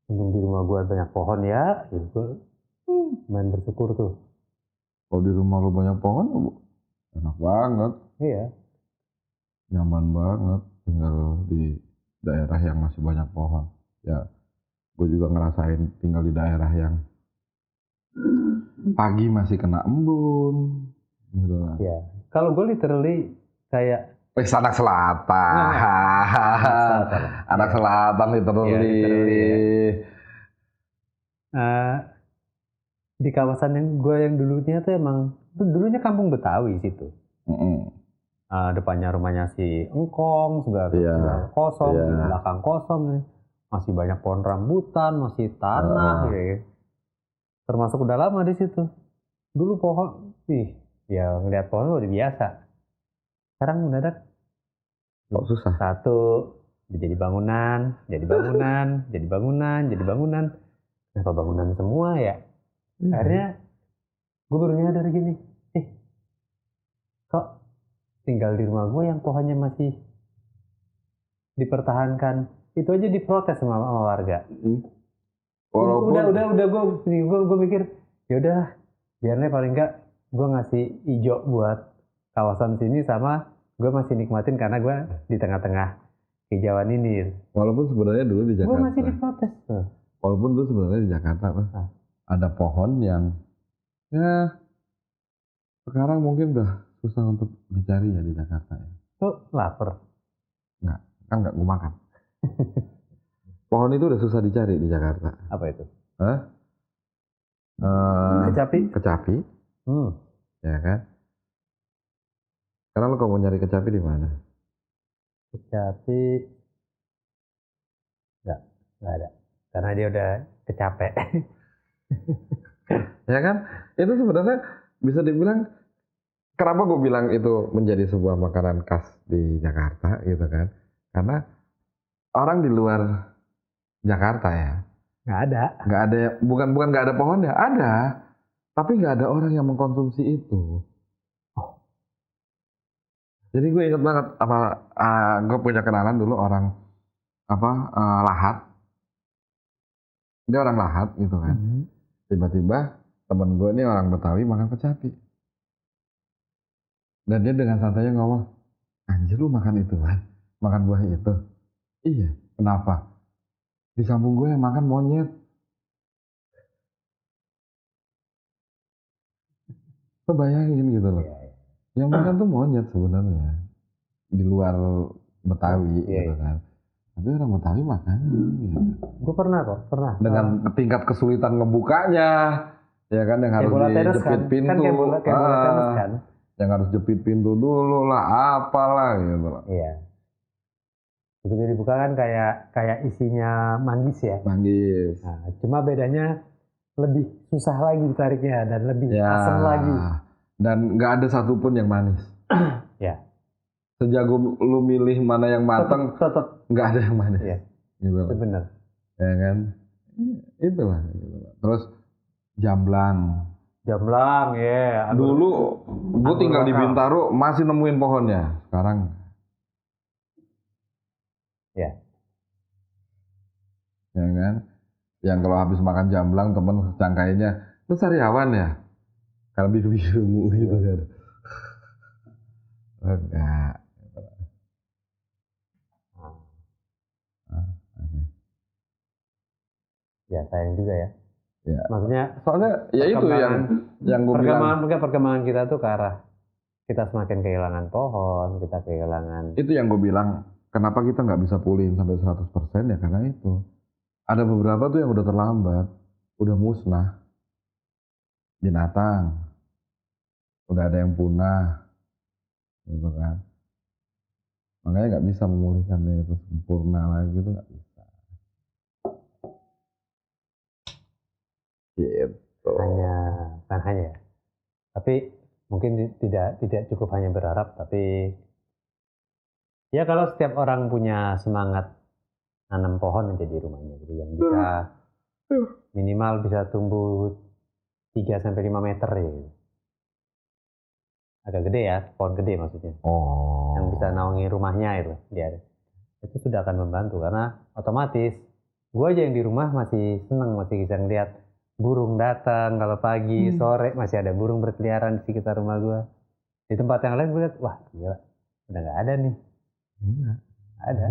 di rumah gue banyak pohon ya, gitu. Gue main bersyukur tuh. Kalau di rumah lu banyak pohon, enak banget, Iya. nyaman banget tinggal di daerah yang masih banyak pohon. Ya, gue juga ngerasain tinggal di daerah yang pagi masih kena embun, gitu kan. Iya. Kalau gue literally kayak Anak selatan, selatan. anak Iya. selatan literally. Iya, literally, di kawasan yang gue yang dulunya tuh emang dulunya kampung Betawi situ. Depannya rumahnya si Engkong, sebelah kosong, Iya. di belakang kosong, masih banyak pohon rambutan, masih tanah, gitu. Termasuk udah lama di situ. Dulu pohon, ya ngeliat pohon udah biasa. Sekarang mendadak Kok susah? satu jadi bangunan, jadi bangunan, jadi bangunan, jadi bangunan. Kenapa bangunan semua ya? Akhirnya gue baru nyadar gini, kok tinggal di rumah gue yang pohonnya masih dipertahankan, itu aja diprotes sama warga. Walaupun Gue mikir ya udah biarnya paling enggak gue ngasih hijau buat kawasan sini, sama gue masih nikmatin karena gue di tengah-tengah hijauan ini. walaupun sebenarnya dulu di Gue Jakarta, masih diprotes. walaupun dulu sebenarnya di Jakarta ada pohon yang ya sekarang mungkin udah susah untuk dicari ya di Jakarta ya. Tuh lapar. Kan nggak gue makan. Pohon itu udah susah dicari di Jakarta. Apa itu? Kecapi. Kecapi. Ya kan? Karena lo kalau mau nyari kecapi di mana? Kecapi nggak ada, karena dia udah kecapek. Ya kan? Itu sebenarnya bisa dibilang, kenapa gue bilang itu menjadi sebuah makanan khas di Jakarta gitu kan? Karena orang di luar Jakarta ya Nggak ada. bukan nggak ada pohonnya, ada, tapi nggak ada orang yang mengkonsumsi itu. Jadi gue inget banget gue punya kenalan dulu orang Lahat. Dia orang Lahat gitu kan. Tiba-tiba temen gue ini orang Betawi makan kecapi. Dan dia dengan santainya ngomong, anjir lu makan itu kan? Makan buah itu? Iya, kenapa? Di kampung gue yang makan monyet. Lo bayangin gitu loh. Yang makan tuh monyet sebenarnya. Di luar Betawi gitu kan. Tapi orang Betawi makan gitu. Gue pernah kok, pernah. Dengan tingkat kesulitan ngebukanya, ya kan, yang harus dijepit pintu. Kan kayak bola tenis kan. Yang harus jepit pintu dulu lah, apalah gitu loh. Iya. Begitu dibuka kan kayak isinya manggis ya. Manggis. Nah, cuma bedanya lebih susah lagi ditariknya dan lebih asam lagi. Dan nggak ada satupun yang manis. Ya. Sejago lu milih mana yang matang, tetap nggak ada yang manis. Iya. Gitu. Itu benar. Ya kan. Itulah. Terus jamblang. Jamblang ya. Dulu gue tinggal di Bintaro masih nemuin pohonnya. Sekarang. Ya. Ya kan. Yang kalau habis makan jamblang temen cangkainya, lu sariawan ya? Kalau biru-biru gitu kan. Enggak. Ya sayang juga ya. Ya. Maksudnya soalnya ya itu yang gue bilang. Perkembangan kita tuh ke arah kita semakin kehilangan pohon, kita kehilangan. Itu yang gue bilang. Kenapa kita nggak bisa pulihin sampai 100% ya karena itu. Ada beberapa tuh yang udah terlambat, udah musnah. Binatang, udah ada yang punah, gitu kan. Makanya nggak bisa memulihkannya itu sempurna lagi itu nggak bisa. Gitu. Bukan hanya, tapi mungkin tidak cukup hanya berharap, tapi ya kalau setiap orang punya semangat nanam pohon aja di rumahnya gitu yang bisa minimal bisa tumbuh 3-5 meter ya gitu. Agak gede ya, pohon gede maksudnya. Yang bisa naungi rumahnya itu sudah akan membantu karena otomatis gue aja yang di rumah masih seneng, masih bisa ngeliat burung datang kalau pagi, sore masih ada burung berkeliaran di sekitar rumah gue. Di tempat yang lain gue lihat, wah gila, udah nggak ada nih. Ada.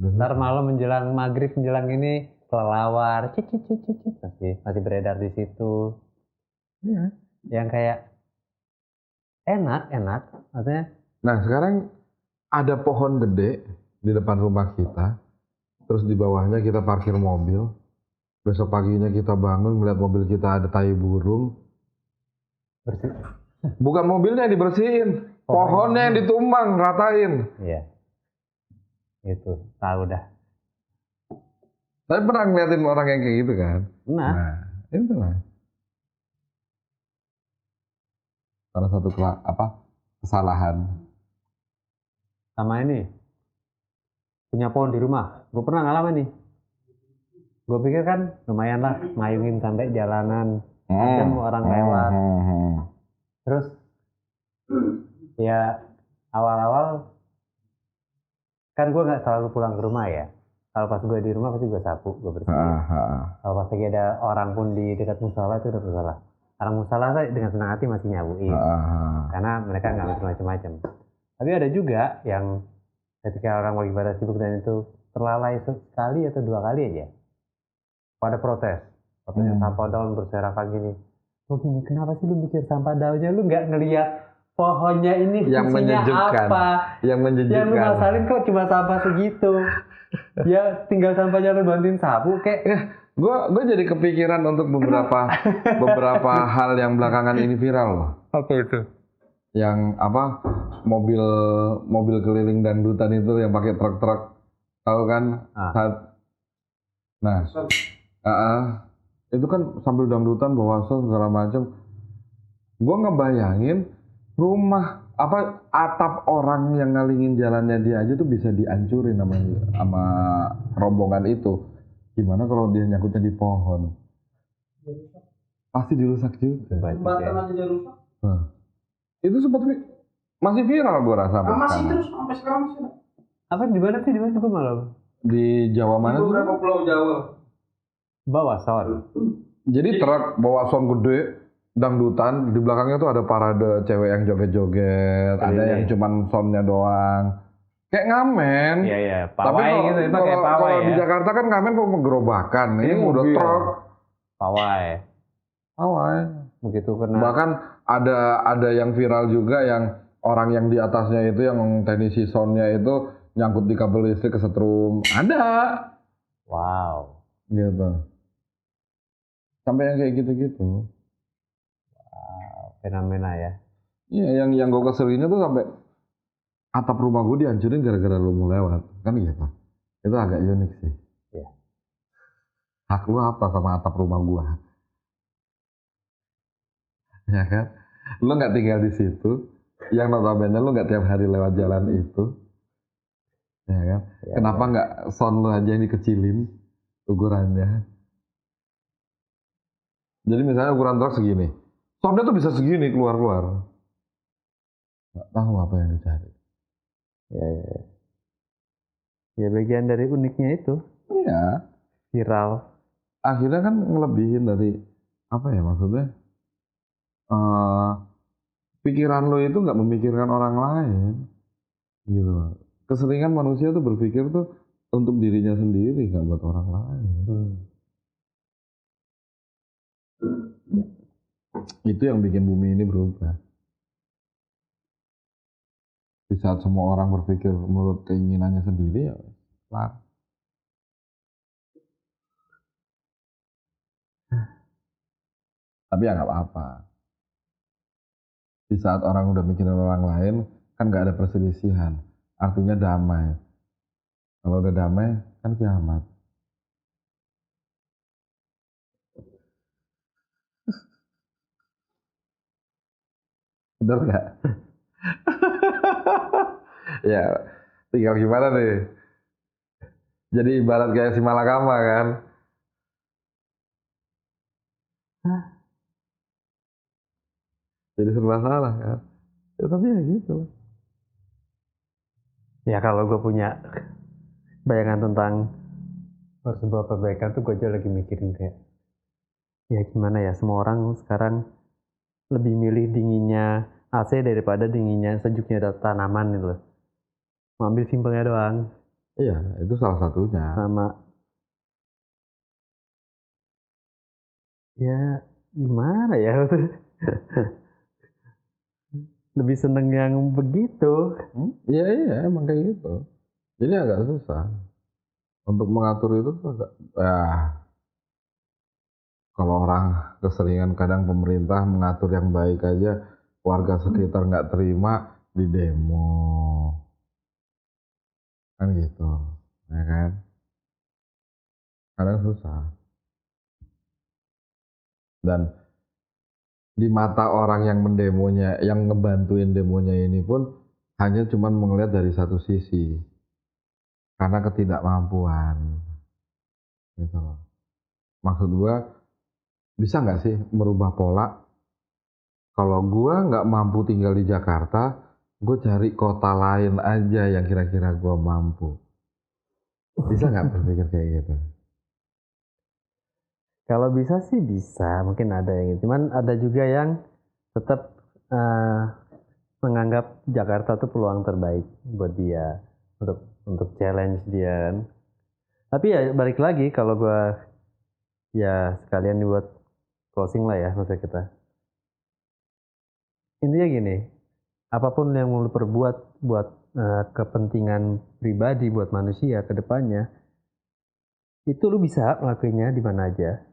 Ntar malam menjelang maghrib menjelang ini kelelawar, masih beredar di situ. Iya. Yang kayak enak, maksudnya. Nah sekarang ada pohon gede di depan rumah kita, terus di bawahnya kita parkir mobil. Besok paginya kita bangun melihat mobil kita ada tai burung. Bersih. Bukan mobilnya yang dibersihin, pohonnya yang ditumbang, ratain. Iya. Itu tahu dah. Saya pernah ngeliatin orang yang kayak gitu kan. Nah itu lah. Salah satu kesalahan. Sama ini punya pohon di rumah. Gue pernah ngalamin nih. Gue pikir kan lumayan lah ngayungin sampai jalanan. Ada orang lewat. Terus ya awal-awal kan gue nggak selalu pulang ke rumah ya. Kalau pas gue di rumah pasti gue sapu, gue bersihin. Kalau pas lagi ada orang pun di dekat musola itu udah bersalah. Orang musola saya dengan senang hati masih nyabuin, karena mereka nggak mikir macam-macam. Tapi ada juga yang ketika orang lagi pada sibuk dan itu terlalai sekali atau 2 kali aja, pada protes. Katanya sampah daun berserakan gini. Oh gini, kenapa sih lu mikir sampah daunnya? Lu nggak ngelihat pohonnya ini fungsinya apa? Yang menjejukkan. Yang lu masalin kok cuma sampah segitu. Ya tinggal sampahnya lu bantuin sapu kayak. Gue jadi kepikiran untuk beberapa hal yang belakangan ini viral loh. Apa itu? Yang mobil keliling dangdutan itu yang pakai truk-truk, tahu kan? Itu kan sambil dangdutan bawa segala macam. Gue ngebayangin rumah atap orang yang ngalingin jalannya dia aja tuh bisa dihancurin sama rombongan itu. Gimana kalau dia nyangkutnya di pohon? Pasti dirusak juga. Jembatan aja dia rusak. Itu sempat Masih viral gue rasa sampai Masih sekarang. terus sampai sekarang masih ada. Apa di mana sih? Di mana gue malah Di Jawa Di mana sih? beberapa pulau Jawa. bawa son. Jadi truk bawa sound gede, dangdutan, di belakangnya tuh ada parade cewek yang joget-joget, ada yang cuman soundnya doang. Kayak ngamen. Iya iya, Tapi pawai kalau, gitu, itu kayak pawai kalau ya. di Jakarta kan ngamen kok penggerobakan. Ini udah mobil. truk. Pawai. Pawai. Begitu kena. Bahkan ada yang viral juga yang orang yang di atasnya itu yang teknisi soundnya itu nyangkut di kabel listrik kesetrum. Ada. Wow. Gitu. Sampai yang kayak gitu-gitu. Fenomena ya. Iya, yang gue keselinnya tuh sampai atap rumah gue dihancurin gara-gara lu mau lewat. Kan gitu. Itu agak unik sih. Iya. Hak lu apa sama atap rumah gue? Ya kan? Lu nggak tinggal di situ. Yang notabene lu nggak tiap hari lewat jalan itu. Ya kan? Ya, Kenapa nggak sound lu aja yang dikecilin ukurannya? Jadi misalnya ukuran truk segini. Soundnya tuh bisa segini keluar-keluar. Nggak tahu apa yang dicari. Ya, ya, ya. Ya bagian dari uniknya itu Iya. viral. Akhirnya kan ngelebihin dari apa ya maksudnya? Pikiran lo itu nggak memikirkan orang lain, gitu. Keseringan manusia tuh berpikir tuh untuk dirinya sendiri, nggak buat orang lain. Itu yang bikin bumi ini berubah. Di saat semua orang berpikir menurut keinginannya sendiri, ya lah. Tapi ya nggak apa-apa. Di saat orang udah mikirin orang lain, kan nggak ada perselisihan. Artinya damai. Kalau udah damai, kan kiamat. Bener nggak? Ya, tinggal gimana nih? Jadi ibarat kayak si Malakama kan? Jadi serba salah kan? Ya, tapi ya gitu. Ya kalau gue punya bayangan tentang sebuah perbaikan tuh gue aja lagi mikirin kayak ya gimana ya, semua orang sekarang lebih milih dinginnya AC daripada dinginnya sejuknya tanaman gitu loh. Ambil simpelnya doang. Iya, itu salah satunya. Sama ya gimana ya, lebih seneng yang begitu. Iya, iya, emang kayak gitu. Jadi agak susah. Untuk mengatur itu tuh agak, ya, kalau orang keseringan kadang pemerintah mengatur yang baik aja, warga sekitar nggak terima, di demo. Kan gitu, ya kan? Kadang susah. Dan di mata orang yang mendemonya, yang ngebantuin demonya ini pun hanya cuman melihat dari satu sisi. Karena ketidakmampuan. Gitu loh. Maksud gua, bisa nggak sih merubah pola? Kalau gua nggak mampu tinggal di Jakarta, gue cari kota lain aja yang kira-kira gua mampu. Bisa nggak berpikir kayak gitu? Kalau bisa sih bisa, mungkin ada yang gitu. Cuman ada juga yang tetap menganggap Jakarta tuh peluang terbaik buat dia untuk challenge dia kan. Tapi ya balik lagi kalau gua ya sekalian dibuat closing lah ya masa kita. Intinya gini, apapun yang mau lu perbuat buat kepentingan pribadi buat manusia ke depannya, itu lu bisa ngelakuinnya di mana aja.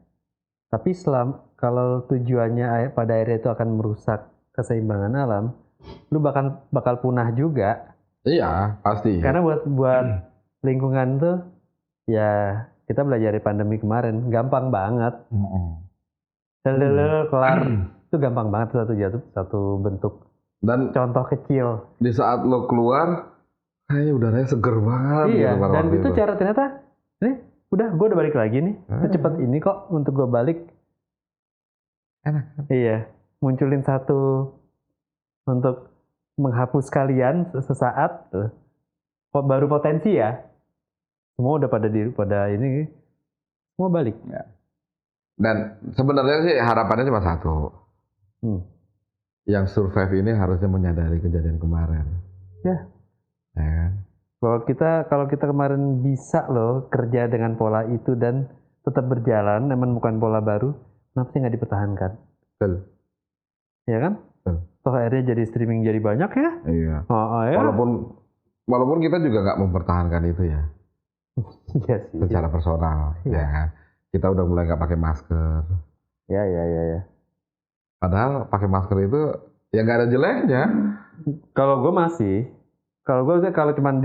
Tapi kalau tujuannya pada akhirnya itu akan merusak keseimbangan alam, lu bakal punah juga. Iya, pasti. Karena buat lingkungan tuh ya kita belajar dari pandemi kemarin, gampang banget. Kelar itu gampang banget satu bentuk. Dan Contoh kecil. di saat lo keluar, kayaknya udaranya seger banget. Iya, gitu, dan itu cara ternyata, gue udah balik lagi nih. Secepat ini kok untuk gue balik. Enak. Iya, munculin satu untuk menghapus kalian sesaat, baru potensi ya. Semua udah pada ini, semua balik. Dan sebenarnya sih harapannya cuma satu. Yang survive ini harusnya menyadari kejadian kemarin. Ya kan? Kalau kita kemarin bisa loh kerja dengan pola itu dan tetap berjalan, menemukan pola baru, kenapa sih nggak dipertahankan? Betul. Ya kan? Betul. Toh akhirnya jadi streaming jadi banyak ya? Iya. Ya. Walaupun kita juga nggak mempertahankan itu ya. Iya sih. Secara personal, ya kan? Kita udah mulai nggak pakai masker. Ya. Padahal pakai masker itu ya nggak ada jeleknya. Kalau gue masih, kalau cuman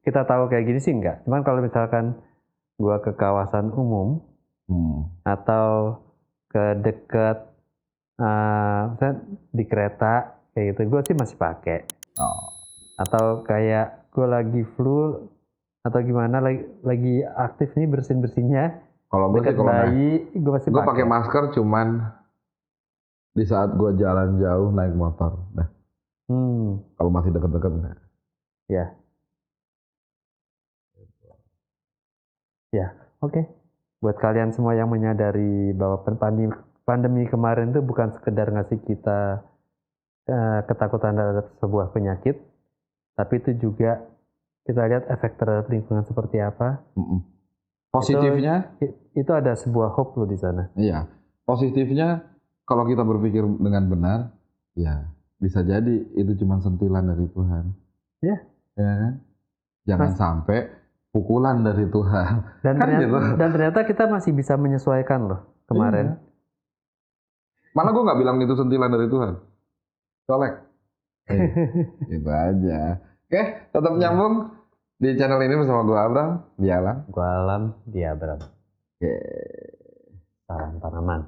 kita tahu kayak gini sih enggak. Cuman kalau misalkan gue ke kawasan umum atau ke dekat, misalnya di kereta kayak gitu, gue sih masih pakai. Atau kayak gue lagi flu atau gimana lagi aktif nih bersinnya. Kalau gue sih gue masih pakai masker cuman di saat gue jalan jauh naik motor. Nah, kalau masih deket-deket enggak. Ya, oke. Buat kalian semua yang menyadari bahwa pandemi kemarin itu bukan sekedar ngasih kita ketakutan terhadap sebuah penyakit, tapi itu juga kita lihat efek terhadap lingkungan seperti apa. Positifnya itu ada sebuah hope loh di sana. Iya. Positifnya kalau kita berpikir dengan benar, ya bisa jadi itu cuma sentilan dari Tuhan. Ya kan? Jangan sampai pukulan dari Tuhan. Dan ternyata kita masih bisa menyesuaikan loh kemarin. Malah gue nggak bilang itu sentilan dari Tuhan. Colek. Itu aja. Oke, tetap nyambung di channel ini bersama gue Abram, dia Alam. Gue Alam, dia Abram. Salam tanaman.